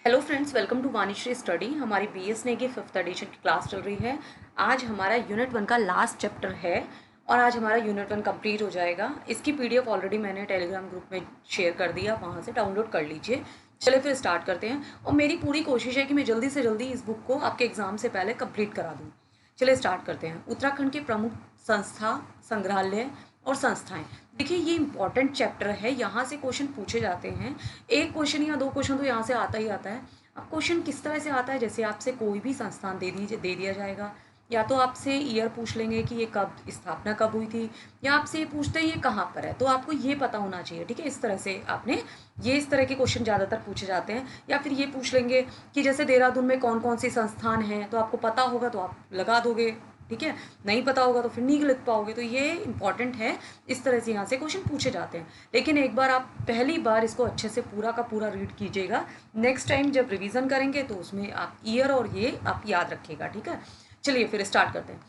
Hello friends, welcome to Vanishree study. हमारी BS ने की 5th एडिशन की क्लास चल रही है। आज हमारा यूनिट 1 का लास्ट चैप्टर है और आज हमारा यूनिट 1 कंप्लीट हो जाएगा। इसकी पीडीएफ ऑलरेडी मैंने टेलीग्राम ग्रुप में शेयर कर दिया, वहाँ से डाउनलोड कर लीजिए। चलिए फिर स्टार्ट करते हैं और मेरी पूरी कोशिश है कि मैं जल्दी से जल्दी इस बुक को आपके एग्जाम से पहले कंप्लीट करा दूँ। चलिए स्टार्ट करते हैं। उत्तराखंड के प्रमुख संस्था, संग्रहालय और संस्थाएं। देखिए ये इंपॉर्टेंट चैप्टर है, यहाँ से क्वेश्चन पूछे जाते हैं। एक क्वेश्चन या दो क्वेश्चन तो यहाँ से आता ही आता है। अब क्वेश्चन किस तरह से आता है, जैसे आपसे कोई भी संस्थान दे दिया जाएगा, या तो आपसे ईयर पूछ लेंगे कि ये कब स्थापना कब हुई थी, या आपसे ये पूछते हैं ये कहाँ पर है, तो आपको ये पता होना चाहिए। ठीक है, इस तरह से आपने ये इस तरह के क्वेश्चन ज़्यादातर पूछे जाते हैं। या फिर ये पूछ लेंगे कि जैसे देहरादून में कौन कौन सी संस्थान हैं, तो आपको पता होगा तो आप लगा दोगे। ठीक है, नहीं पता होगा तो फिर नहीं लिख पाओगे। तो ये इंपॉर्टेंट है, इस तरह से यहाँ से क्वेश्चन पूछे जाते हैं। लेकिन एक बार आप पहली बार इसको अच्छे से पूरा का पूरा रीड कीजिएगा। नेक्स्ट टाइम जब रिवीजन करेंगे तो उसमें आप ईयर और ये आप याद रखिएगा। ठीक है, चलिए फिर स्टार्ट करते हैं।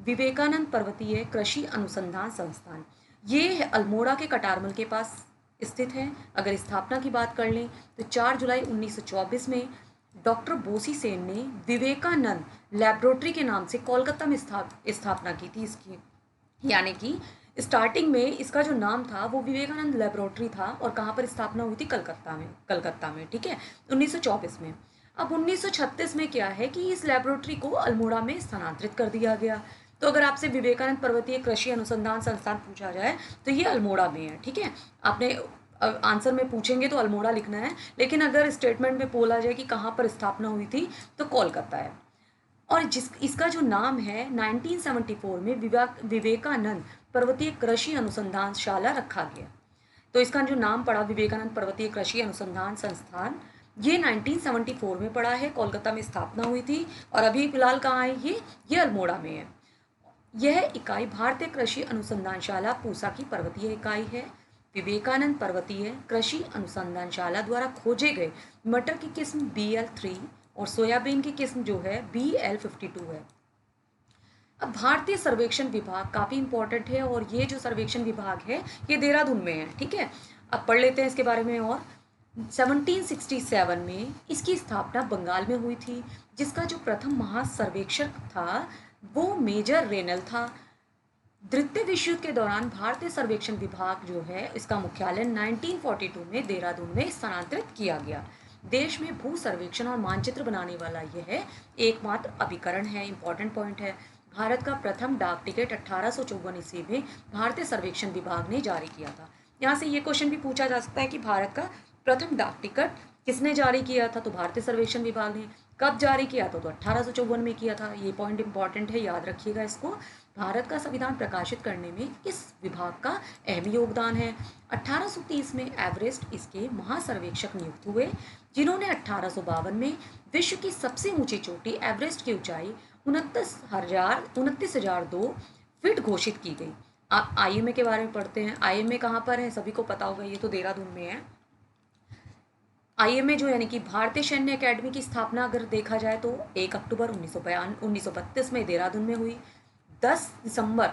विवेकानंद पर्वतीय कृषि अनुसंधान संस्थान, ये है अल्मोड़ा के कटारमल के पास स्थित है। अगर स्थापना की बात कर लें तो 4 जुलाई 1924 में डॉक्टर बोसी सेन ने विवेकानंद लैबोरेटरी के नाम से कोलकाता में स्थापना की थी इसकी। यानी कि स्टार्टिंग में इसका जो नाम था वो विवेकानंद लैबोरेटरी था। और कहाँ पर स्थापना हुई थी? कलकत्ता में। ठीक है, 1924 में। अब 1936 में क्या है कि इस लैबोरेटरी को अल्मोड़ा में स्थानांतरित कर दिया गया। तो अगर आपसे विवेकानंद पर्वतीय कृषि अनुसंधान संस्थान पूछा जाए तो ये अल्मोड़ा में है। ठीक है, आपने आंसर में पूछेंगे तो अल्मोड़ा लिखना है, लेकिन अगर स्टेटमेंट में बोला जाए कि कहाँ पर स्थापना हुई थी तो कोलकाता है। और जिस इसका जो नाम है 1974 में विवेकानंद पर्वतीय कृषि अनुसंधान शाला रखा गया। तो इसका जो नाम पड़ा विवेकानंद पर्वतीय कृषि अनुसंधान संस्थान, ये 1974 में पड़ा है, कोलकाता में स्थापना हुई थी। और अभी फिलहाल कहाँ है ये अल्मोड़ा में है। यह इकाई भारतीय कृषि अनुसंधानशाला पूसा की पर्वतीय इकाई है। विवेकानंद पर्वतीय कृषि अनुसंधानशाला द्वारा खोजे गए मटर की किस्म BL3 और सोयाबीन की किस्म जो है BL52 है। अब भारतीय सर्वेक्षण विभाग काफ़ी इंपॉर्टेंट है, और ये जो सर्वेक्षण विभाग है ये देहरादून में है। ठीक है, अब पढ़ लेते हैं इसके बारे में। और 1767 में इसकी स्थापना बंगाल में हुई थी, जिसका जो प्रथम महासर्वेक्षक था वो मेजर रेनल था। द्वितीय विश्व युद्ध के दौरान भारतीय सर्वेक्षण विभाग जो है इसका मुख्यालय 1942 में देहरादून में स्थानांतरित किया गया। देश में भू सर्वेक्षण और मानचित्र बनाने वाला यह एकमात्र अभिकरण है। इंपॉर्टेंट पॉइंट है, भारत का प्रथम डाक टिकट 1854 ईस्वी में भारतीय सर्वेक्षण विभाग ने जारी किया था। यहाँ से ये क्वेश्चन भी पूछा जा सकता है कि भारत का प्रथम डाक टिकट किसने जारी किया था? तो भारतीय सर्वेक्षण विभाग ने। कब जारी किया था? तो 1854 में किया था। ये पॉइंट इंपॉर्टेंट है, याद रखिएगा इसको। भारत का संविधान प्रकाशित करने में इस विभाग का अहम योगदान है। 1830 में एवरेस्ट इसके महासर्वेक्षक नियुक्त हुए, जिन्होंने 1852 में विश्व की सबसे ऊंची चोटी एवरेस्ट की ऊंचाई 29,002 फीट घोषित की गई। आप IMA के बारे में पढ़ते हैं। IMA कहाँ पर है? सभी को पता होगा, ये तो देहरादून में है। IMA जो यानी कि भारतीय सैन्य अकेडमी की स्थापना अगर देखा जाए तो 1 अक्टूबर 1932 में देहरादून में हुई। 10 दिसंबर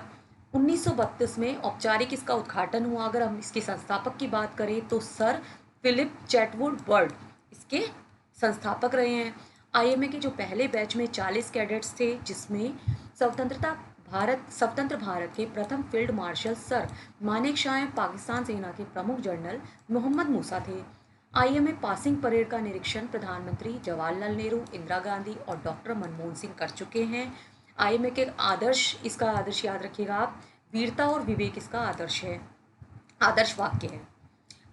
1932 में औपचारिक इसका उद्घाटन हुआ। अगर हम इसके संस्थापक की बात करें तो सर फिलिप चैटवुड बर्ड इसके संस्थापक रहे हैं। IMA के जो पहले बैच में 40 कैडेट्स थे, जिसमें स्वतंत्र भारत के प्रथम field marshal sir Manekshaw, Pakistan सेना के प्रमुख जनरल मोहम्मद मूसा थे। IMA पासिंग परेड का निरीक्षण प्रधानमंत्री जवाहरलाल नेहरू, इंदिरा गांधी और डॉक्टर मनमोहन सिंह कर चुके हैं। IMA के इसका आदर्श याद रखिएगा आप, वीरता और विवेक इसका आदर्श वाक्य है।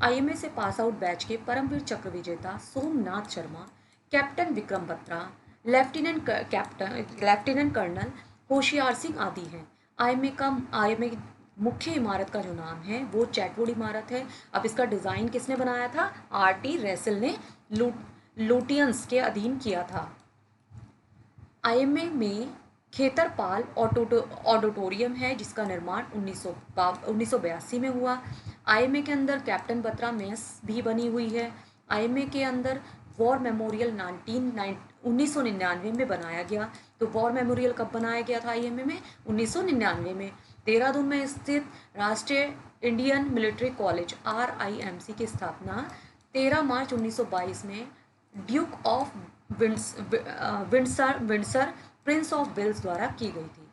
IMA से पास आउट बैच के परमवीर चक्र विजेता Somnath Sharma, Captain Vikram Batra, Lieutenant Colonel Hoshiyar Singh आदि हैं। IMA मुख्य इमारत का जो नाम है वो चैटवुड इमारत है। अब इसका डिज़ाइन किसने बनाया था? RT रेसल ने लुटियंस के अधीन किया था। IMA में खेतरपाल ऑडिटोरियम है, जिसका निर्माण 1982 में हुआ। IMA के अंदर कैप्टन बत्रा मेस भी बनी हुई है। IMA के अंदर वॉर मेमोरियल 1999 में बनाया गया। तो वॉर मेमोरियल कब बनाया गया था IMA में? 1999 में। देहरादून में स्थित राष्ट्रीय इंडियन मिलिट्री कॉलेज RIMC की स्थापना 13 मार्च 1922 में Duke of Windsor Prince of Wales द्वारा की गई थी।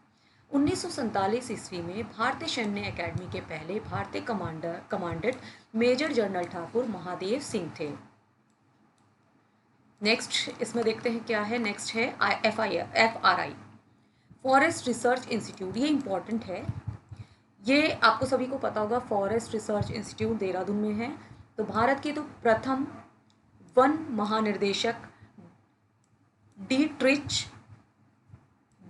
1947 ईस्वी में भारतीय सैन्य अकेडमी के पहले भारतीय commandant Major General Thakur Mahadev Singh थे। नेक्स्ट इसमें देखते हैं क्या है। नेक्स्ट है FRI, फॉरेस्ट रिसर्च इंस्टीट्यूट। ये इंपॉर्टेंट है, ये आपको सभी को पता होगा। फॉरेस्ट रिसर्च इंस्टीट्यूट देहरादून में है। तो भारत के तो प्रथम वन महानिर्देशक डीट्रिच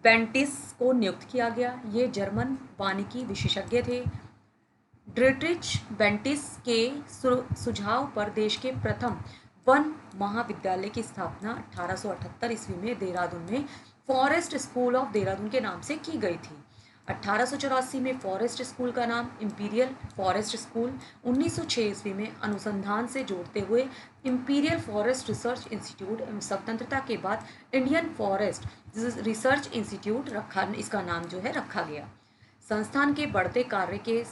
बेंटिस को नियुक्त किया गया। ये जर्मन वानिकी विशेषज्ञ थे। डीट्रिच बेंटिस के सुझाव पर देश के प्रथम वन महाविद्यालय की स्थापना 1878 ईस्वी में देहरादून में फॉरेस्ट स्कूल ऑफ देहरादून के नाम से की गई थी। 1884 में फॉरेस्ट स्कूल का नाम इंपीरियल फॉरेस्ट स्कूल, 1906 ईस्वी में अनुसंधान से जोड़ते हुए इंपीरियल फॉरेस्ट रिसर्च इंस्टीट्यूट एवं स्वतंत्रता के बाद इंडियन फॉरेस्ट रिसर्च इंस्टीट्यूट इसका नाम जो है रखा गया। संस्थान के बढ़ते कार्य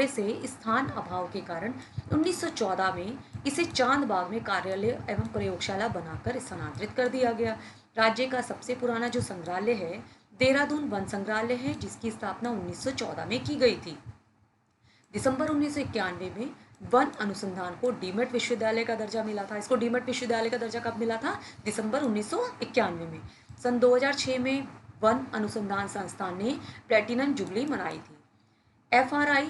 से स्थान अभाव के कारण 1914 में इसे चांदबाग में कार्यालय एवं प्रयोगशाला बनाकर स्थानांतरित कर दिया गया। राज्य का सबसे पुराना जो संग्रहालय है देहरादून वन संग्रहालय है, जिसकी स्थापना 1914 में की गई थी। दिसंबर 1991 में वन अनुसंधान को डीमेट विश्वविद्यालय का दर्जा मिला था। इसको डीमेट विश्वविद्यालय का दर्जा कब मिला था? दिसंबर 1991 में। सन 2006 में वन अनुसंधान संस्थान ने प्लेटिनम जुबली मनाई थी। FRI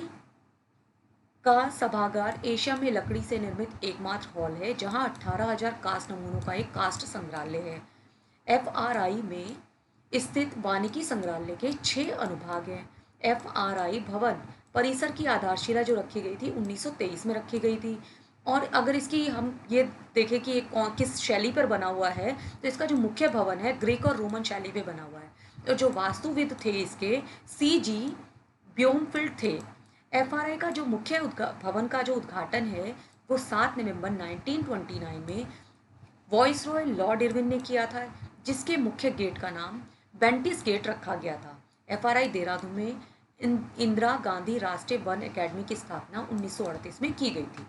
का सभागार एशिया में लकड़ी से निर्मित एकमात्र हॉल है, जहां 18,000 कास्ट नमूनों का एक कास्ट संग्रहालय है। FRI में स्थित वानिकी संग्रहालय के 6 अनुभाग हैं। FRI भवन परिसर की आधारशिला जो रखी गई थी 1923 में रखी गई थी। और अगर इसकी हम ये देखें कि किस शैली पर बना हुआ है, तो इसका जो मुख्य भवन है ग्रीक और रोमन शैली पे बना हुआ है। और जो वास्तुविद थे इसके CG ब्योमफील्ड थे। FRI का जो मुख्य भवन का जो उद्घाटन है वो 7 नवंबर 1929 में वॉइसरॉय लॉर्ड इरविन ने किया था, जिसके मुख्य गेट का नाम बेंटिस गेट रखा गया था। FRI देहरादून में इंदिरा गांधी राष्ट्रीय वन अकेडमी की स्थापना 1938 में की गई थी।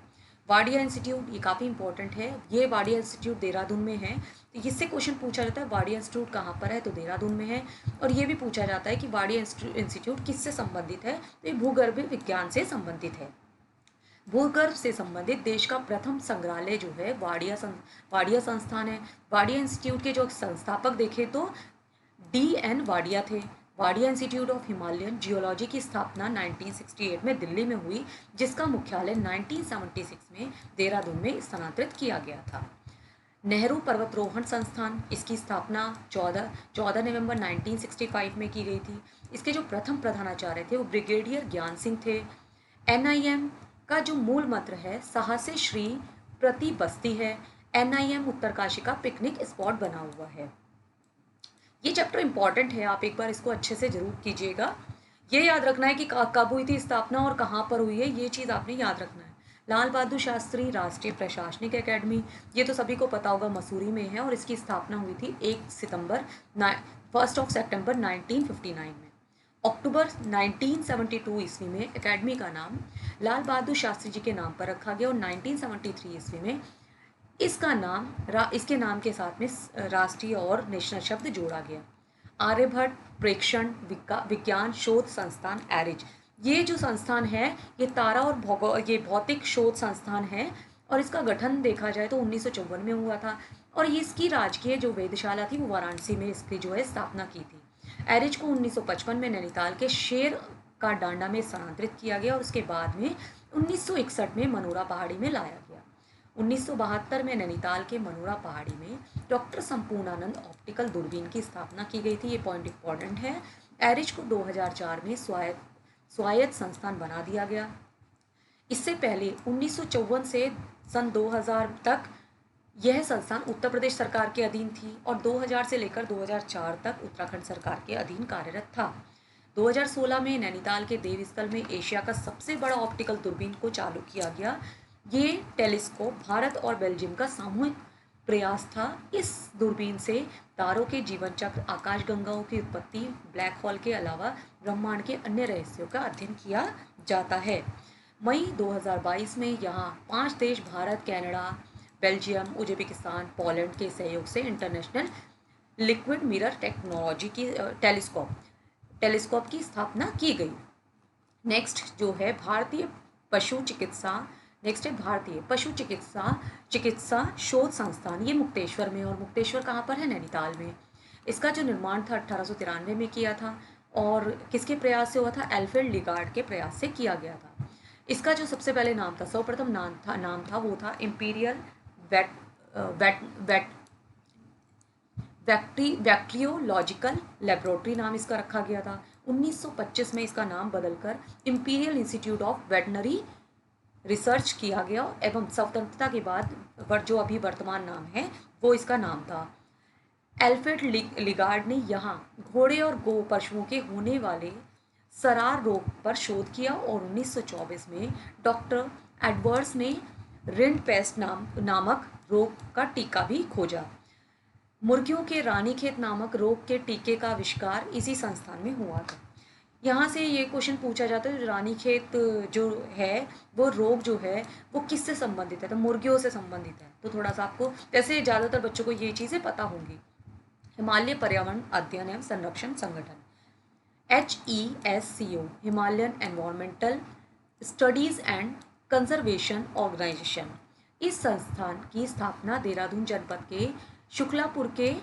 वाडिया इंस्टीट्यूट, ये काफ़ी इंपॉर्टेंट है। ये वाडिया इंस्टीट्यूट देहरादून में है। तो इससे क्वेश्चन पूछा जाता है वाडिया इंस्टीट्यूट कहाँ पर है, तो देहरादून में है। और ये भी पूछा जाता है कि वाडिया इंस्टीट्यूट किससे संबंधित है, तो ये भूगर्भ विज्ञान से संबंधित है। भूगर्भ से संबंधित देश का प्रथम संग्रहालय जो है वाडिया संस्थान है। वाडिया इंस्टीट्यूट के जो संस्थापक देखे तो DN वाडिया थे। Wadia institute of Himalayan geology की स्थापना 1968 में दिल्ली में हुई, जिसका मुख्यालय 1976 में देहरादून में स्थानांतरित किया गया था। नेहरू पर्वतारोहण संस्थान, इसकी स्थापना 14 नवंबर 1965 में की गई थी। इसके जो प्रथम प्रधानाचार्य थे वो ब्रिगेडियर ज्ञान सिंह थे। NIM का जो मूल मंत्र है साहसे श्री प्रति बस्ती है। NIM उत्तरकाशी का पिकनिक स्पॉट बना हुआ है। ये चैप्टर इंपॉर्टेंट है, आप एक बार इसको अच्छे से जरूर कीजिएगा। ये याद रखना है कि कब हुई थी स्थापना और कहाँ पर हुई है, ये चीज़ आपने याद रखना है। लाल बहादुर शास्त्री राष्ट्रीय प्रशासनिक अकेडमी, ये तो सभी को पता होगा मसूरी में है, और इसकी स्थापना हुई थी 1 सितंबर 1959 में। अक्टूबर 1972 ईस्वी में अकेडमी का नाम लाल बहादुर शास्त्री जी के नाम पर रखा गया, और 1973 ईस्वी में इसके नाम के साथ में राष्ट्रीय और नेशनल शब्द जोड़ा गया। आर्यभट्ट प्रेक्षण विज्ञान शोध संस्थान एरिज, ये जो संस्थान है ये तारा और ये भौतिक शोध संस्थान है, और इसका गठन देखा जाए तो 1954 में हुआ था। और ये इसकी राजकीय जो वेधशाला थी वो वाराणसी में इसकी जो है स्थापना की थी। एरिज को 1955 में नैनीताल के शेर का डांडा में स्थानांतरित किया गया, और उसके बाद में 1961 में मनोरा पहाड़ी में लाया गया। 1972 में नैनीताल के मनोरा पहाड़ी में डॉक्टर संपूर्णानंद ऑप्टिकल दूरबीन की स्थापना की गई थी। ये पॉइंट इंपॉर्टेंट है। एरिज को 2004 में स्वायत्त संस्थान बना दिया गया। इससे पहले 1954 से सन 2000 तक यह संस्थान उत्तर प्रदेश सरकार के अधीन थी, और 2000 से लेकर 2004 तक उत्तराखंड सरकार के अधीन कार्यरत था। 2016 में नैनीताल के देवस्थल में एशिया का सबसे बड़ा ऑप्टिकल दूरबीन को चालू किया गया। ये टेलीस्कोप भारत और बेल्जियम का सामूहिक प्रयास था। इस दूरबीन से तारों के जीवन चक्र, आकाशगंगाओं की उत्पत्ति, ब्लैक होल के अलावा ब्रह्मांड के अन्य रहस्यों का अध्ययन किया जाता है। मई 2022 में यहाँ 5 देश Bharat, Canada, Belgium, Uzbekistan, Poland के सहयोग से इंटरनेशनल लिक्विड मिरर टेक्नोलॉजी की टेलीस्कोप की स्थापना की गई। नेक्स्ट जो है भारतीय पशु चिकित्सा, नेक्स्ट है भारतीय पशु चिकित्सा शोध संस्थान, ये मुक्तेश्वर में, और मुक्तेश्वर कहाँ पर है? नैनीताल में। इसका जो निर्माण था 1893 में किया था, और किसके प्रयास से हुआ था? एल्फ्रेड लिगार्ड के प्रयास से किया गया था। इसका जो सबसे पहले नाम था, सर्वप्रथम नाम था वो था Imperial wait wait wait Bacteriological Laboratory नाम इसका रखा गया था। 1925 में इसका नाम बदलकर imperial institute of veterinary research किया गया, एवं स्वतंत्रता के बाद जो अभी वर्तमान नाम है वो इसका नाम था। एल्फ्रेड लिगार्ड ने यहाँ घोड़े और गो पशुओं के होने वाले सरार रोग पर शोध किया, और 1924 में डॉक्टर एडवर्ड्स ने रिंडपेस्ट नामक रोग का टीका भी खोजा। मुर्गियों के रानीखेत नामक रोग के टीके का आविष्कार इसी संस्थान में हुआ था। यहाँ से ये क्वेश्चन पूछा जाता है, रानीखेत जो है वो रोग जो है वो किससे संबंधित है? तो मुर्गियों से संबंधित है। तो थोड़ा सा आपको, वैसे ज़्यादातर बच्चों को ये चीज़ें पता होंगी। हिमालय पर्यावरण अध्ययन एवं संरक्षण संगठन, HESCO, Himalayan Environmental Studies and Conservation Organization. इस संस्थान की स्थापना देहरादून जनपद के शुक्लापुर के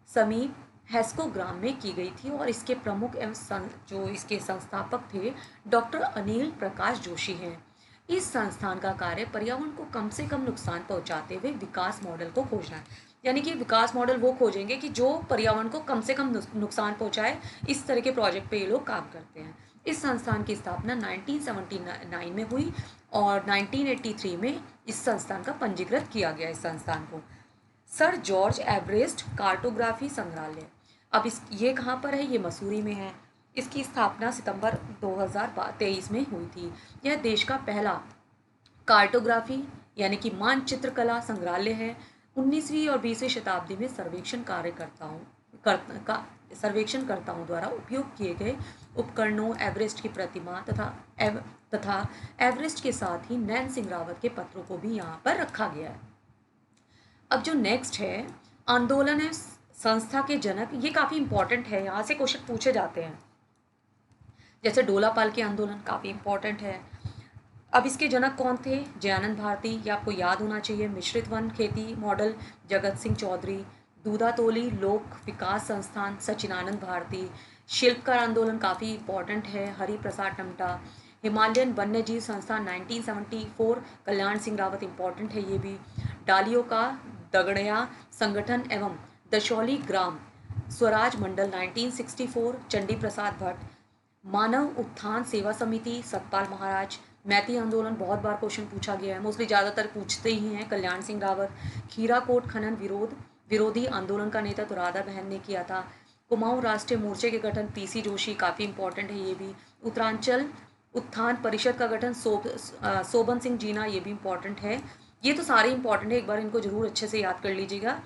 समीप हेस्को ग्राम में की गई थी, और इसके प्रमुख एवं जो इसके संस्थापक थे डॉक्टर अनिल प्रकाश जोशी हैं। इस संस्थान का कार्य पर्यावरण को कम से कम नुकसान पहुंचाते हुए विकास मॉडल को खोजना है। यानी कि विकास मॉडल वो खोजेंगे कि जो पर्यावरण को कम से कम नुकसान पहुंचाए, इस तरह के प्रोजेक्ट पे ये लोग काम करते हैं। इस संस्थान की स्थापना 1979 में हुई, और 1983 में इस संस्थान का पंजीकृत किया गया। इस संस्थान को सर जॉर्ज एवरेस्ट कार्टोग्राफी संग्रहालय, अब ये कहाँ पर है? ये मसूरी में है। इसकी स्थापना सितंबर 2023 में हुई थी। यह देश का पहला कार्टोग्राफी यानी कि मानचित्र कला संग्रहालय है। 19वीं और 20वीं शताब्दी में सर्वेक्षणकर्ताओं द्वारा उपयोग किए गए उपकरणों, एवरेस्ट की प्रतिमा तथा एवरेस्ट के साथ ही नैन सिंह रावत के पत्रों को भी यहाँ पर रखा गया है। अब जो नेक्स्ट है, आंदोलन है संस्था के जनक, ये काफ़ी इंपॉर्टेंट है, यहाँ से क्वेश्चन पूछे जाते हैं। जैसे डोलापाल के आंदोलन काफ़ी इंपॉर्टेंट है। अब इसके जनक कौन थे? जयानंद भारती, ये आपको याद होना चाहिए। मिश्रित वन खेती मॉडल जगत सिंह चौधरी। दूधातोली लोक विकास संस्थान सचिनानंद भारती। शिल्पकार आंदोलन काफ़ी इंपॉर्टेंट है, हरि प्रसाद टमटा। हिमालयन वन्य जीव संस्थान 1974 कल्याण सिंह रावत, इंपॉर्टेंट है ये भी। डालियों का दगड़िया संगठन एवं दशौली ग्राम स्वराज मंडल 1964 चंडी प्रसाद भट्ट। मानव उत्थान सेवा समिति सतपाल महाराज। मैती आंदोलन बहुत बार क्वेश्चन पूछा गया है, मोस्टली ज़्यादातर पूछते ही हैं, कल्याण सिंह रावत। खीराकोट खनन विरोधी आंदोलन का नेतृत्व राधा बहन ने किया था। कुमाऊं राष्ट्रीय मोर्चे के गठन PC जोशी, काफ़ी इंपॉर्टेंट है ये भी। उत्तरांचल उत्थान परिषद का गठन सोबन सिंह जीना, ये भी इंपॉर्टेंट है। ये तो सारे इंपॉर्टेंट है, एक बार इनको जरूर अच्छे से याद कर लीजिएगा।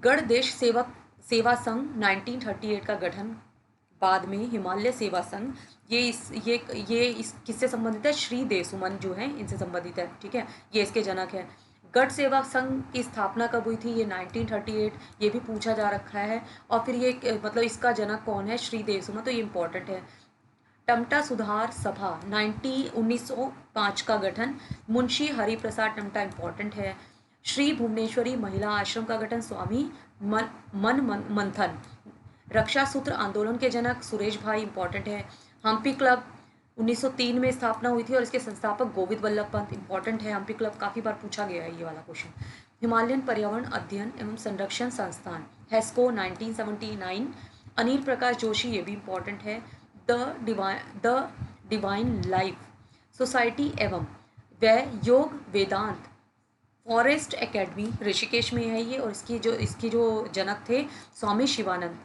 गढ़ देश सेवा संघ 1938 का गठन, बाद में हिमालय सेवा संघ, ये किससे संबंधित है? श्री देसुमन जो है इनसे संबंधित है, ठीक है, ये इसके जनक है। गढ़ सेवा संघ की स्थापना कब हुई थी? ये 1938, ये भी पूछा जा रखा है। और फिर ये मतलब इसका जनक कौन है? श्री देसुमन, तो ये इंपॉर्टेंट है। टमटा सुधार सभा 1905 का गठन, मुंशी हरिप्रसाद टमटा, इंपॉर्टेंट है। श्री भुवनेश्वरी महिला आश्रम का गठन, स्वामी मंथन। रक्षा सूत्र आंदोलन के जनक सुरेश भाई, इंपॉर्टेंट है। हम्पी क्लब 1903 में स्थापना हुई थी, और इसके संस्थापक गोविंद वल्लभ पंत, इंपॉर्टेंट है। हम्पी क्लब काफ़ी बार पूछा गया है ये वाला क्वेश्चन। हिमालयन पर्यावरण अध्ययन एवं संरक्षण संस्थान हेस्को 1979 अनिल प्रकाश जोशी, ये भी इंपॉर्टेंट है। द डिवाइन लाइफ सोसाइटी एवं योग वेदांत फॉरेस्ट एकेडमी ऋषिकेश में है ये, और इसकी जो जनक थे स्वामी शिवानंद।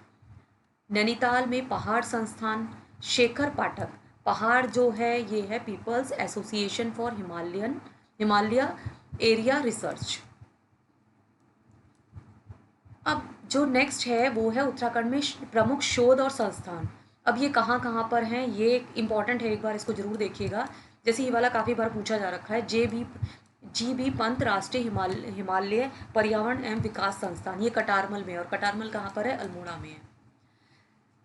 नैनीताल में पहाड़ संस्थान शेखर पाठक। पहाड़ जो है ये है People's Association for Himalaya Area Research. अब जो नेक्स्ट है वो है उत्तराखंड में प्रमुख शोध और संस्थान। अब ये कहाँ कहाँ पर हैं, ये इंपॉर्टेंट है, एक बार इसको जरूर देखिएगा। जैसे ये वाला काफ़ी बार पूछा जा रखा है, GB पंत राष्ट्रीय हिमालय पर्यावरण एवं विकास संस्थान, ये कटारमल में है, और कटारमल कहाँ पर है? अल्मोड़ा में है।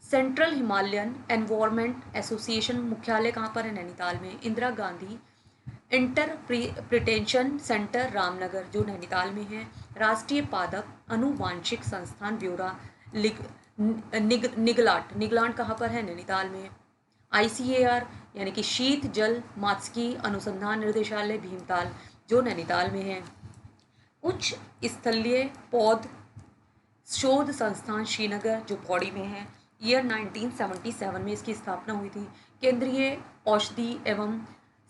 सेंट्रल हिमालयन एनवायरमेंट एसोसिएशन मुख्यालय कहाँ पर है? नैनीताल में। इंदिरा गांधी इंटरप्रिटेशन सेंटर रामनगर, जो नैनीताल में है। राष्ट्रीय पादप अनुवांशिक संस्थान ब्यूरा निगलाट कहाँ पर है? नैनीताल में। ICAR यानी कि शीत जल मात्स्यिकी अनुसंधान निर्देशालय भीमताल, जो नैनीताल में है। उच्च स्थलीय पौध शोध संस्थान श्रीनगर, जो पौड़ी में है। ईयर 1977 में इसकी स्थापना हुई थी। केंद्रीय औषधि एवं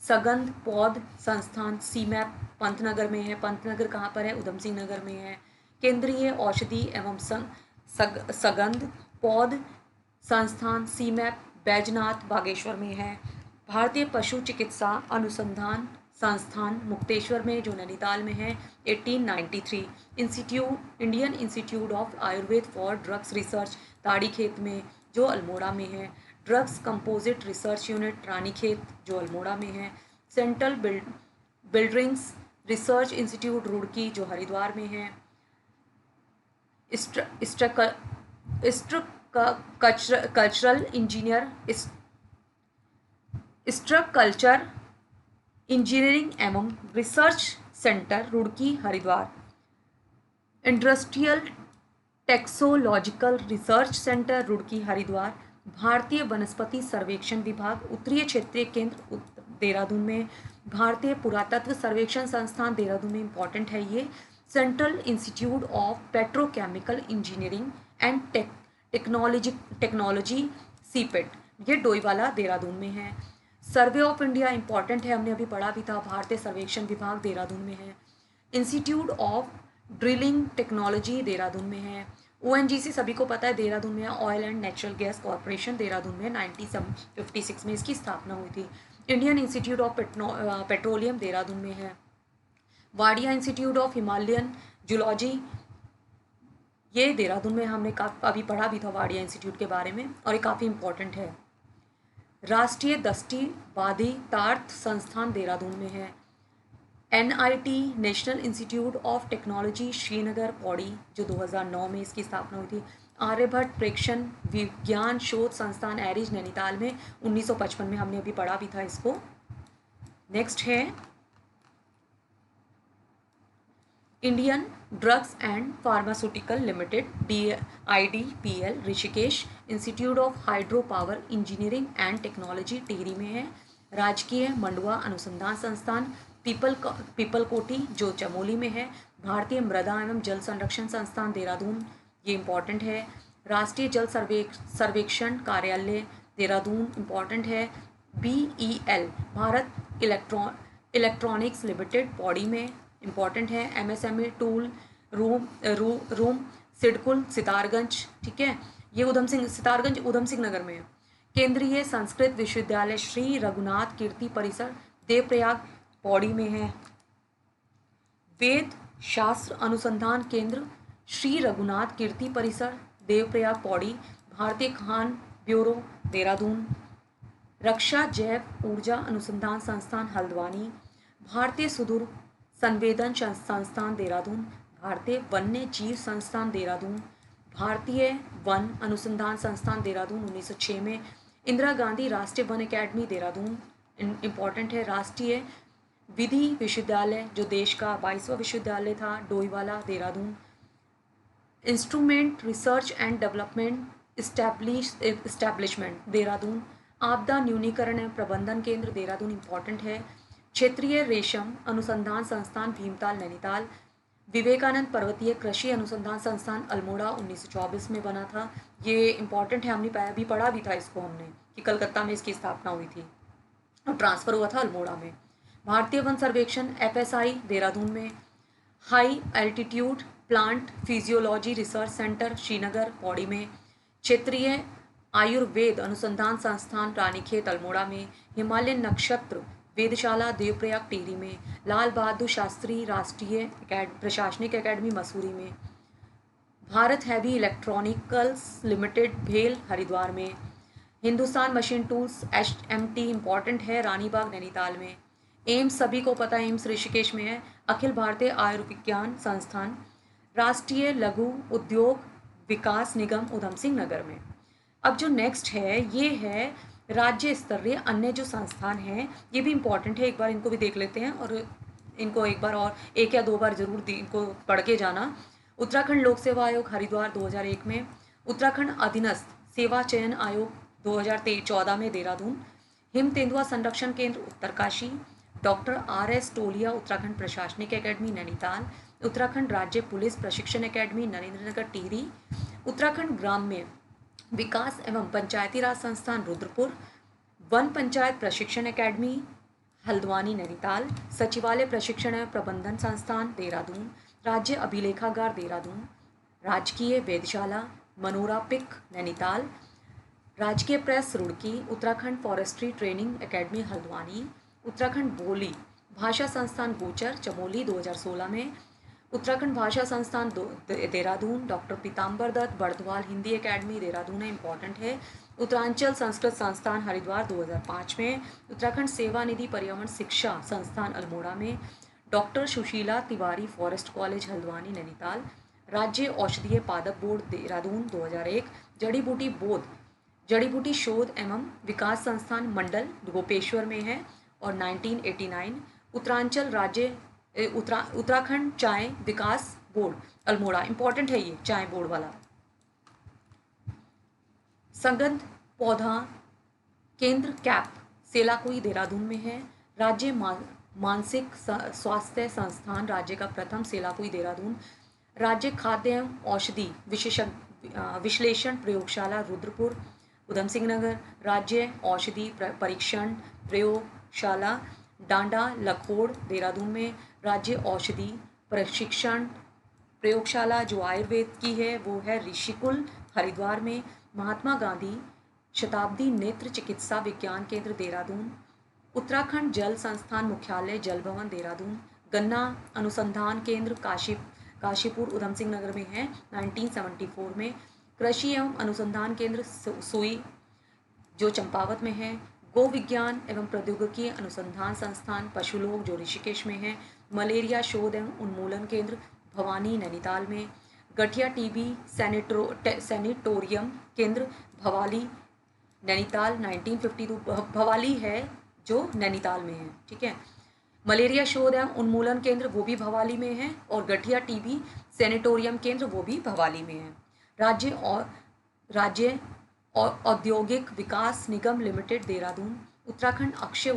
सगंध पौध संस्थान सीमैप पंतनगर में है। पंतनगर कहाँ पर है? उधम सिंह नगर में है। केंद्रीय औषधि एवं सगंध पौध संस्थान सीमैप बैजनाथ बागेश्वर में है। भारतीय पशु चिकित्सा अनुसंधान संस्थान मुक्तेश्वर में, जो नैनीताल में है। 1893 Indian institute of Ayurveda for drugs research Tadikhet में, जो अल्मोड़ा में है। Drugs composite research unit Ranikhet, जो अल्मोड़ा में है। Central buildings research institute Roorkee, जो हरिद्वार में है। कल्चरल इंजीनियर स्ट्रक्चर इंजीनियरिंग एवं research centre Roorkee Haridwar. Industrial toxicological research centre Roorkee Haridwar. भारतीय वनस्पति सर्वेक्षण विभाग उत्तरीय क्षेत्रीय केंद्र देहरादून में। भारतीय पुरातत्व सर्वेक्षण संस्थान देहरादून में, इंपॉर्टेंट है ये। Central institute of petrochemical engineering and technology CIPET, ये डोईवाला देहरादून में है। सर्वे ऑफ इंडिया इंपॉर्टेंट है, हमने अभी पढ़ा भी था। भारतीय सर्वेक्षण विभाग देहरादून में है। Institute of drilling technology Dehradun में है। ONGC सभी को पता है देहरादून में है। Oil and natural gas corporation Dehradun में 1956 में इसकी स्थापना हुई थी। Indian institute of petroleum Dehradun में है। Wadia institute of Himalayan zoology, ये देहरादून में, हमने अभी पढ़ा भी था वाडिया इंस्टीट्यूट के बारे में, और ये काफ़ी इंपॉर्टेंट है। राष्ट्रीय दृष्टिबाधित तार्थ संस्थान देहरादून में है। NIT national institute of technology Srinagar Pauri, जो 2009 में इसकी स्थापना हुई थी। आर्यभट्ट प्रेक्षण विज्ञान शोध संस्थान एरिज नैनीताल में 1955 में, हमने अभी पढ़ा भी था इसको। नेक्स्ट है Indian drugs and pharmaceutical limited IDPL Rishikesh. Institute of hydro power engineering and technology Tehri में है। राजकीय मंडवा अनुसंधान संस्थान पीपलकोटी, जो चमोली में है। भारतीय मृदा एवं जल संरक्षण संस्थान देहरादून, ये इंपॉर्टेंट है। राष्ट्रीय जल सर्वेक्षण कार्यालय देहरादून, इंपॉर्टेंट है। BEL Bharat electronics limited Pauri में, इंपॉर्टेंट है। MSME tool room SIDCUL Sitarganj, ठीक है, ये सितारगंज उधम सिंह नगर में है। केंद्रीय संस्कृत विश्वविद्यालय श्री रघुनाथ कीर्ति परिसर देवप्रयाग पौड़ी में है। वेद शास्त्र अनुसंधान केंद्र श्री रघुनाथ कीर्ति परिसर देवप्रयाग पौड़ी। भारतीय खान ब्यूरो देहरादून। रक्षा जैव ऊर्जा अनुसंधान संस्थान हल्द्वानी। भारतीय सुदूर संवेदन संस्थान देहरादून। भारतीय वन्य जीव संस्थान देहरादून। भारतीय वन अनुसंधान संस्थान देहरादून 1906 में। इंदिरा गांधी राष्ट्रीय वन अकेडमी देहरादून, इंपॉर्टेंट है। राष्ट्रीय विधि विश्वविद्यालय, जो देश का 22वां विश्वविद्यालय था, Doiwala Dehradun. Instrument research and development establishment Dehradun. आपदा न्यूनीकरण एवं प्रबंधन केंद्र देहरादून, इंपॉर्टेंट है। क्षेत्रीय रेशम अनुसंधान संस्थान भीमताल नैनीताल। विवेकानंद पर्वतीय कृषि अनुसंधान संस्थान अल्मोड़ा 1924 में बना था, ये इंपॉर्टेंट है, हमने अभी पढ़ा भी था इसको हमने कि कलकत्ता में इसकी स्थापना हुई थी और ट्रांसफ़र हुआ था अल्मोड़ा में। भारतीय वन सर्वेक्षण FSI देहरादून में। High altitude plant physiology research centre Srinagar Pauri में। क्षेत्रीय आयुर्वेद अनुसंधान संस्थान रानीखेत अल्मोड़ा में। हिमालयन नक्षत्र वेदशाला देवप्रयाग टिहरी में। लाल बहादुर शास्त्री राष्ट्रीय प्रशासनिक अकेडमी मसूरी में। भारत हैवी इलेक्ट्रॉनिकल्स लिमिटेड भेल हरिद्वार में। Hindustan machine tools HMT, important है, रानीबाग नैनीताल में। एम्स सभी को पता है, एम्स ऋषिकेश में है। अखिल भारतीय आयुर्विज्ञान संस्थान, राष्ट्रीय लघु उद्योग विकास निगम उधम सिंह नगर में। अब जो नेक्स्ट है ये है राज्य स्तरीय अन्य जो संस्थान हैं, ये भी इम्पॉर्टेंट है, एक बार इनको भी देख लेते हैं और इनको एक बार और एक या दो बार जरूर इनको पढ़ के जाना। उत्तराखंड लोक सेवा आयोग हरिद्वार 2001 में, उत्तराखंड अधीनस्थ सेवा चयन आयोग 2014 में देहरादून, हिम तेंदुआ संरक्षण केंद्र उत्तरकाशी, डॉक्टर RS टोलिया उत्तराखंड प्रशासनिक अकेडमी नैनीताल, उत्तराखंड राज्य पुलिस प्रशिक्षण अकेडमी नरेंद्रनगर टिहरी, उत्तराखंड ग्राम्य विकास एवं पंचायती राज संस्थान रुद्रपुर, वन पंचायत प्रशिक्षण अकेडमी हल्द्वानी नैनीताल, सचिवालय प्रशिक्षण एवं प्रबंधन संस्थान देहरादून, राज्य अभिलेखागार देहरादून, राजकीय वेधशाला मनोरा पिक नैनीताल, राजकीय press Roorkee, Uttarakhand forestry training academy Haldwani, Uttarakhand बोली भाषा संस्थान गोचर चमोली 2016 में, उत्तराखंड भाषा संस्थान देहरादून, डॉक्टर पीताम्बर दत्त बर्दवाल हिंदी एकेडमी देहरादून है, इंपॉर्टेंट है। उत्तरांचल संस्कृत संस्थान हरिद्वार 2005 में, उत्तराखंड सेवा निधि पर्यावरण शिक्षा संस्थान अल्मोड़ा में, doctor Sushila Tiwari forest college Haldwani Nainital, राज्य औषधीय पादप बोर्ड देहरादून 2001, जड़ी बूटी बोध जड़ी बूटी शोध एवं विकास संस्थान मंडल गोपेश्वर में है और 1989, उत्तरांचल राज्य उत्तराखंड चाय विकास बोर्ड अल्मोड़ा, इंपॉर्टेंट है ये चाय बोर्ड वाला, संगंध पौधा केंद्र कैप सेलाकुई देहरादून में है, राज्य मानसिक स्वास्थ्य संस्थान राज्य का प्रथम सेलाकुई देहरादून, राज्य खाद्य एवं औषधि विश्लेषण प्रयोगशाला रुद्रपुर उधम सिंह नगर, राज्य औषधि परीक्षण प्रयोगशाला डांडा लखोड़ देहरादून में, राज्य औषधि प्रशिक्षण प्रयोगशाला जो आयुर्वेद की है वो है ऋषिकुल हरिद्वार में, महात्मा गांधी शताब्दी नेत्र चिकित्सा विज्ञान केंद्र देहरादून, उत्तराखंड जल संस्थान मुख्यालय जल भवन देहरादून, गन्ना अनुसंधान केंद्र काशीपुर उधम सिंह नगर में है 1974 में, कृषि एवं अनुसंधान केंद्र सुई जो चंपावत में है, गो विज्ञान एवं प्रौद्योगिकी अनुसंधान संस्थान पशुलोक जो ऋषिकेश में है, मलेरिया शोध एवं उन्मूलन केंद्र भवानी नैनीताल में, गठिया टीबी सैनिटोरियम केंद्र भवाली नैनीताल 1952 भवाली है जो नैनीताल में है, ठीक है। मलेरिया शोध एवं उन्मूलन केंद्र वो भी भवाली में है और गठिया टीबी सैनिटोरियम केंद्र वो भी भवाली में है। राज्य औद्योगिक विकास निगम लिमिटेड देहरादून, उत्तराखंड अक्षय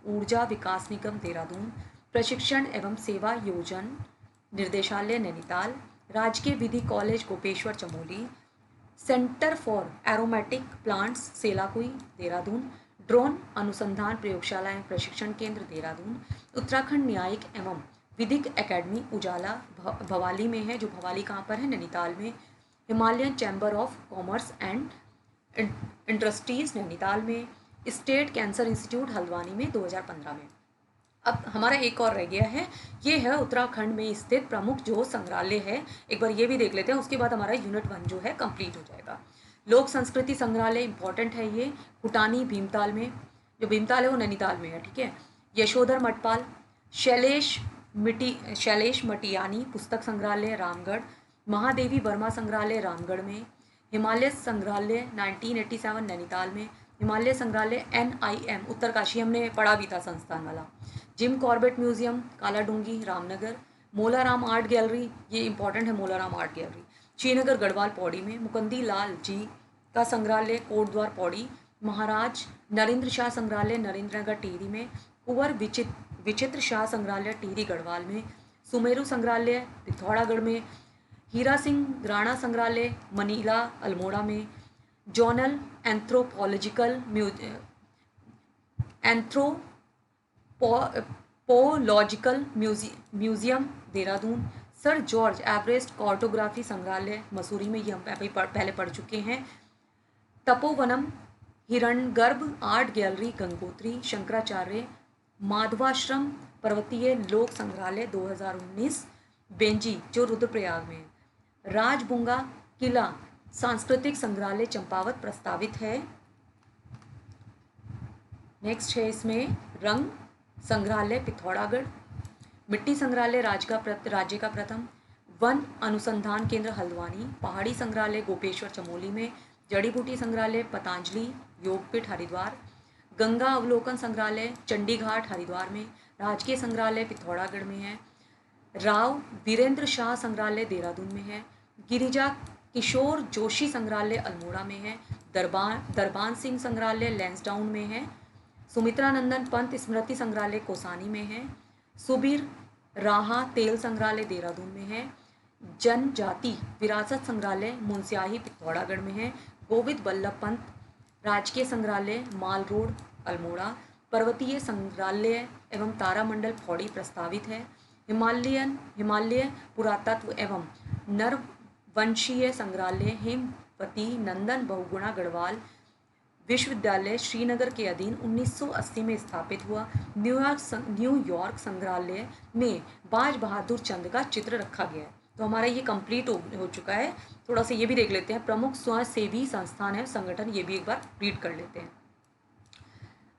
ऊर्जा विकास निगम देहरादून, प्रशिक्षण एवं सेवा योजन निर्देशालय नैनीताल, राजकीय विधि college Gopeshwar Chamoli, centre for aromatic plants Selaqui Dehradun, drone अनुसंधान प्रयोगशाला एवं प्रशिक्षण केंद्र देहरादून, उत्तराखंड न्यायिक एवं विधिक एकेडमी उजाला भवाली में है, जो भवाली कहाँ पर है नैनीताल में, Himalayan chamber of commerce and industries Nainital में, स्टेट कैंसर इंस्टीट्यूट हल्द्वानी में 2015 में। अब हमारा एक और रह गया है, ये है उत्तराखंड में स्थित प्रमुख जो संग्रहालय है, एक बार ये भी देख लेते हैं, उसके बाद हमारा यूनिट 1 जो है कंप्लीट हो जाएगा। लोक संस्कृति संग्रहालय इंपॉर्टेंट है, ये कुटानी भीमताल में, जो भीमताल है वो नैनीताल में है, ठीक है। यशोधर मठपाल, शैलेश मटियानी पुस्तक संग्रहालय रामगढ़, महादेवी वर्मा संग्रहालय रामगढ़ में, हिमालय संग्रहालय 1987 नैनीताल में, हिमालय संग्रहालय NIM उत्तरकाशी हमने पढ़ा भी था संस्थान वाला, Jim Corbett museum Kaladhungi Ramnagar, Molaram art gallery ये इंपॉर्टेंट है, मोलाराम आर्ट गैलरी श्रीनगर गढ़वाल पौड़ी में, मुकुंदी लाल जी का संग्रहालय कोटद्वार पौड़ी, महाराज नरेंद्र शाह संग्रहालय नरेंद्रनगर टिहरी में, कुंवर विचित्र शाह संग्रहालय टिहरी गढ़वाल में, सुमेरु संग्रहालय पिथौरागढ़ में, हीरा सिंह राणा संग्रहालय मनीला अल्मोड़ा में, zonal anthropological anthropological museum Dehradun, sir George Everest cartography संग्रहालय मसूरी में, ये हम पहले पढ़ चुके हैं, तपोवनम हिरण्यगर्भ आर्ट गैलरी गंगोत्री शंकराचार्य, माधवाश्रम पर्वतीय लोक संग्रहालय 2019 बेंजी जो रुद्रप्रयाग में, राजबुंगा किला सांस्कृतिक संग्रहालय चंपावत प्रस्तावित है। नेक्स्ट है इसमें रंग संग्रहालय पिथौरागढ़, मिट्टी संग्रहालय राज्य का प्रथम, वन अनुसंधान केंद्र हल्द्वानी, पहाड़ी संग्रहालय गोपेश्वर चमोली में, जड़ी बूटी संग्रहालय पतंजलि योगपीठ हरिद्वार, गंगा अवलोकन संग्रहालय चंडीघाट हरिद्वार में, राजकीय संग्रहालय पिथौरागढ़ में है, राव वीरेंद्र शाह संग्रहालय देहरादून में है, गिरिजा किशोर जोशी संग्रहालय अल्मोड़ा में है, दरबान सिंह संग्रहालय लैंसडाउन में है, सुमित्रा नंदन पंत स्मृति संग्रहालय कोसानी में है, सुबीर राहा तेल संग्रहालय देहरादून में है, जनजाति विरासत संग्रहालय मुंसियाही पिथौरागढ़ में है, गोविंद बल्लभ पंत राजकीय संग्रहालय माल रोड अल्मोड़ा, पर्वतीय संग्रहालय एवं तारामंडल पौड़ी प्रस्तावित है, हिमालय पुरातत्व एवं नरवंशीय संग्रहालय हेमवती नंदन बहुगुणा गढ़वाल विश्वविद्यालय श्रीनगर के अधीन 1980 में स्थापित हुआ। न्यूयॉर्क संग्रहालय में बाज बहादुर चंद का चित्र रखा गया है। तो हमारा ये कंप्लीट हो चुका है। थोड़ा सा ये भी देख लेते हैं, प्रमुख स्वयंसेवी संस्थान है संगठन, ये भी एक बार रीड कर लेते हैं।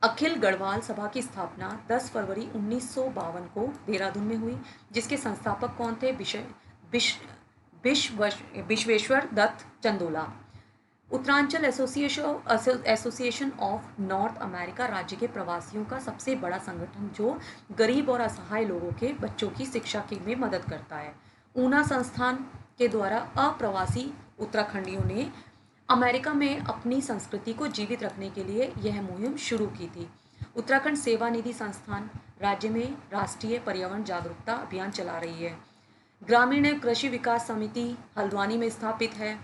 अखिल गढ़वाल सभा की स्थापना 10 फरवरी 1952 को देहरादून में हुई, जिसके संस्थापक कौन थे? Vishweshwar Dutt Chandola. Uttaranchal Association of North America राज्य के प्रवासियों का सबसे बड़ा संगठन जो गरीब और असहाय लोगों के बच्चों की शिक्षा के में मदद करता है। ऊना संस्थान के द्वारा अप्रवासी उत्तराखंडियों ने अमेरिका में अपनी संस्कृति को जीवित रखने के लिए यह मुहिम शुरू की थी। उत्तराखंड सेवा निधि संस्थान राज्य में राष्ट्रीय पर्यावरण जागरूकता अभियान चला रही है। ग्रामीण कृषि विकास समिति हल्द्वानी में स्थापित है।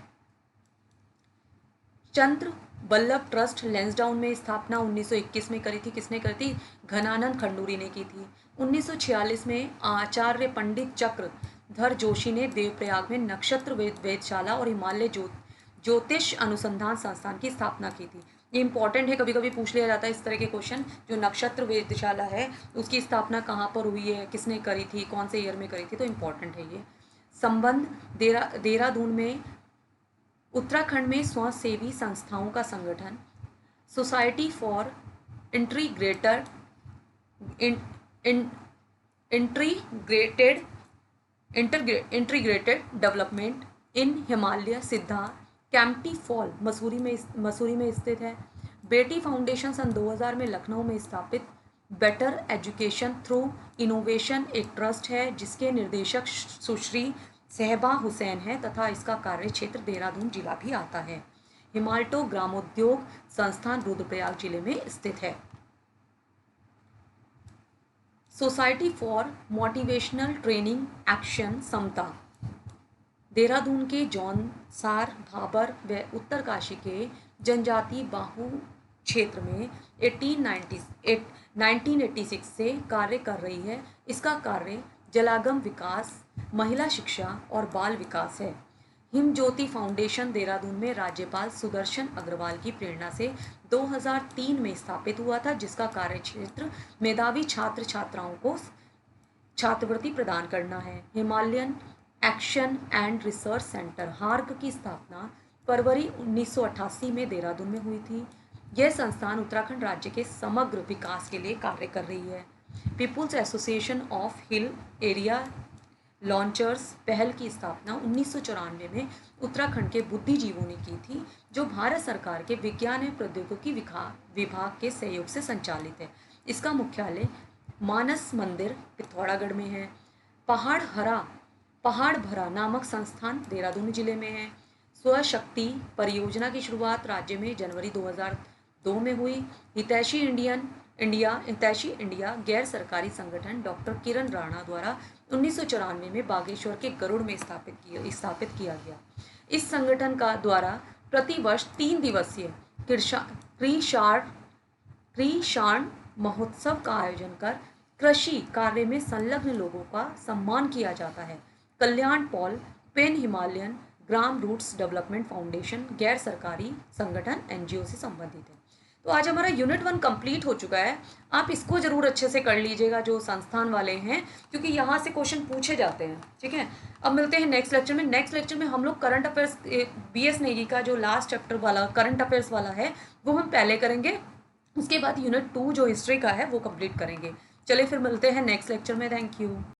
चंद्र बल्लभ ट्रस्ट लैंसडाउन में स्थापना 1921 में करी थी। किसने करी थी? घनानंद खंडूरी ने की थी। 1946 में आचार्य पंडित चक्रधर जोशी ने देवप्रयाग में नक्षत्र वेधशाला और हिमालय ज्योतिष अनुसंधान संस्थान की स्थापना की थी। ये इंपॉर्टेंट है, कभी कभी पूछ लिया जाता है इस तरह के क्वेश्चन। जो नक्षत्र वेधशाला है उसकी स्थापना कहाँ पर हुई है, किसने करी थी, कौन से ईयर में करी थी, तो इम्पॉर्टेंट है ये। संबंध देहरादून में उत्तराखंड में स्वयंसेवी संस्थाओं का संगठन society for integrated development in Himalaya Siddharth Kempty fall Mussoorie में स्थित है। बेटी फाउंडेशन सन 2000 में लखनऊ में स्थापित बेटर एजुकेशन थ्रू इनोवेशन एक ट्रस्ट है जिसके निर्देशक सुश्री सहबा हुसैन है तथा इसका कार्य क्षेत्र देहरादून जिला भी आता है। हिमाल्टो ग्रामोद्योग संस्थान रुद्रप्रयाग जिले में स्थित है। Society for motivational training action Samta Dehradun के जौनसार भाबर व उत्तरकाशी के जनजाति बाहु क्षेत्र में 1986 से कार्य कर रही है। इसका कार्य जलागम विकास, महिला शिक्षा और बाल विकास है। हिमज्योति फाउंडेशन देहरादून में राज्यपाल सुदर्शन अग्रवाल की प्रेरणा से 2003 में स्थापित हुआ था, जिसका कार्य क्षेत्र मेधावी छात्र छात्राओं को छात्रवृत्ति प्रदान करना है। Himalayan action and research centre hark की स्थापना फरवरी 1988 में देहरादून में हुई थी। यह संस्थान उत्तराखंड राज्य के समग्र विकास के लिए कार्य कर रही है। People's Association of Hill Area Launchers Pahal की स्थापना 1994 में उत्तराखंड के बुद्धिजीवों ने की थी, जो भारत सरकार के विज्ञान एवं प्रौद्योगिकी विभाग के सहयोग से संचालित है। इसका मुख्यालय मानस मंदिर पिथौरागढ़ में है। पहाड़ भरा नामक संस्थान देहरादून जिले में है। स्वशक्ति परियोजना की शुरुआत राज्य में जनवरी 2002 में हुई। हितैषी इंडिया गैर सरकारी संगठन डॉक्टर किरण राणा द्वारा 1994 में बागेश्वर के गरुड़ में स्थापित किया गया। इस संगठन का द्वारा प्रतिवर्ष 3 दिवसीय कृषाण महोत्सव का आयोजन कर कृषि कार्य में संलग्न लोगों का सम्मान किया जाता है। कल्याण पॉल पेन हिमालयन ग्राम रूट्स डेवलपमेंट फाउंडेशन गैर सरकारी संगठन एनजीओ से संबंधित है। तो आज हमारा यूनिट 1 कंप्लीट हो चुका है। आप इसको जरूर अच्छे से कर लीजिएगा जो संस्थान वाले हैं, क्योंकि यहाँ से क्वेश्चन पूछे जाते हैं। ठीक है, अब मिलते हैं नेक्स्ट लेक्चर में। नेक्स्ट लेक्चर में हम लोग करंट अफेयर्स बीएस नेगी का जो लास्ट चैप्टर वाला करंट अफेयर्स वाला है वो हम पहले करेंगे, उसके बाद यूनिट 2 जो हिस्ट्री का है वो कंप्लीट करेंगे। चलिए फिर मिलते हैं नेक्स्ट लेक्चर में। Thank you.